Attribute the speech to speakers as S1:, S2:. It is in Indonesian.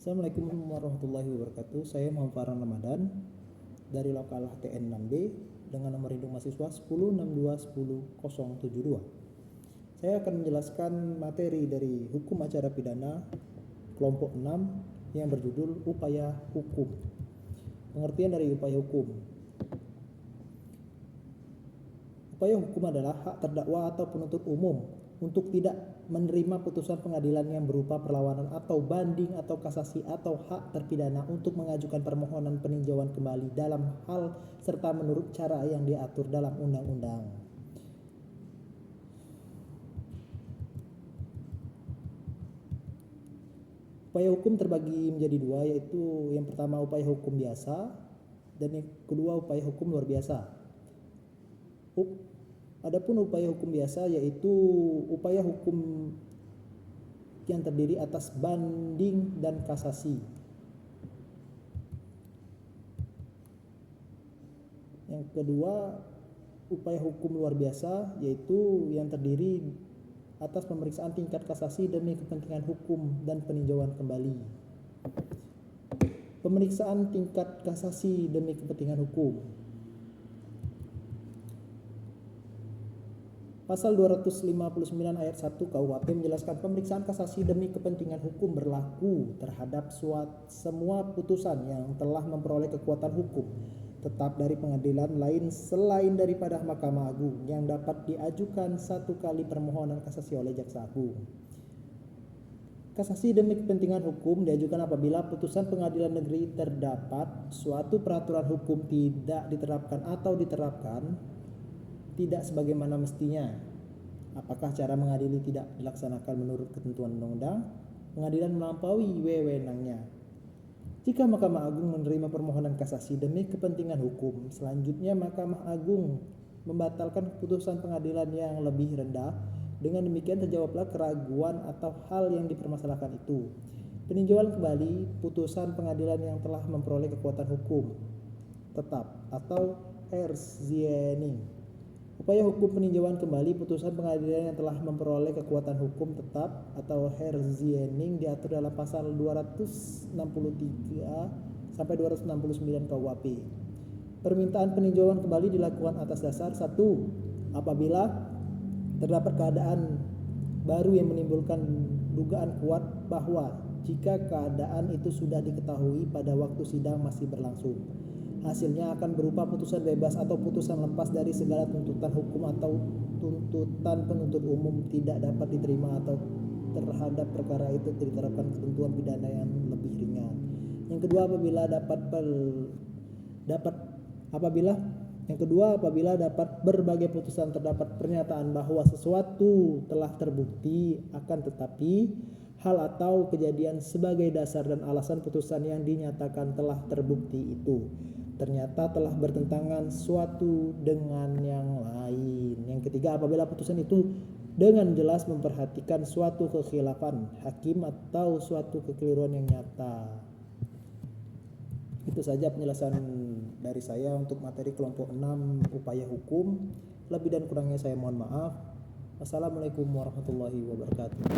S1: Assalamualaikum warahmatullahi wabarakatuh. Saya Muhammad Farhan Ramadan dari lokal HTN 6B dengan nomor induk mahasiswa 10621072. Saya akan menjelaskan materi dari hukum acara pidana kelompok 6 yang berjudul upaya hukum. Pengertian dari upaya hukum. Upaya hukum adalah hak terdakwa atau penuntut umum untuk tidak menerima putusan pengadilan yang berupa perlawanan atau banding atau kasasi, atau hak terpidana untuk mengajukan permohonan peninjauan kembali dalam hal serta menurut cara yang diatur dalam undang-undang. Upaya hukum terbagi menjadi dua, yaitu yang pertama upaya hukum biasa dan yang kedua upaya hukum luar biasa. Adapun upaya hukum biasa yaitu upaya hukum yang terdiri atas banding dan kasasi. Yang kedua upaya hukum luar biasa yaitu yang terdiri atas pemeriksaan tingkat kasasi demi kepentingan hukum dan peninjauan kembali. Pemeriksaan tingkat kasasi demi kepentingan hukum. Pasal 259 ayat 1 KUHP menjelaskan pemeriksaan kasasi demi kepentingan hukum berlaku terhadap semua putusan yang telah memperoleh kekuatan hukum tetap dari pengadilan lain selain daripada Mahkamah Agung yang dapat diajukan satu kali permohonan kasasi oleh Jaksa Agung. Kasasi demi kepentingan hukum diajukan apabila putusan pengadilan negeri terdapat suatu peraturan hukum tidak diterapkan atau diterapkan tidak sebagaimana mestinya. Apakah cara mengadili tidak dilaksanakan menurut ketentuan undang-undang? Pengadilan melampaui wewenangnya. Jika Mahkamah Agung menerima permohonan kasasi demi kepentingan hukum, selanjutnya Mahkamah Agung membatalkan keputusan pengadilan yang lebih rendah. Dengan demikian terjawablah keraguan atau hal yang dipermasalahkan itu. Peninjauan kembali putusan pengadilan yang telah memperoleh kekuatan hukum tetap atau herziening. Upaya hukum peninjauan kembali putusan pengadilan yang telah memperoleh kekuatan hukum tetap atau herziening diatur dalam pasal 263 sampai 269 KUHP. Permintaan peninjauan kembali dilakukan atas dasar 1. Apabila terdapat keadaan baru yang menimbulkan dugaan kuat bahwa jika keadaan itu sudah diketahui pada waktu sidang masih berlangsung, hasilnya akan berupa putusan bebas atau putusan lepas dari segala tuntutan hukum atau tuntutan penuntut umum tidak dapat diterima atau terhadap perkara itu diterapkan ketentuan pidana yang lebih ringan. Yang kedua apabila dapat berbagai putusan terdapat pernyataan bahwa sesuatu telah terbukti akan tetapi hal atau kejadian sebagai dasar dan alasan putusan yang dinyatakan telah terbukti itu ternyata telah bertentangan suatu dengan yang lain. Yang ketiga, apabila putusan itu dengan jelas memperhatikan suatu kekhilafan hakim atau suatu kekeliruan yang nyata. Itu saja penjelasan dari saya untuk materi kelompok 6 upaya hukum. Lebih dan kurangnya saya mohon maaf. Wassalamualaikum warahmatullahi wabarakatuh.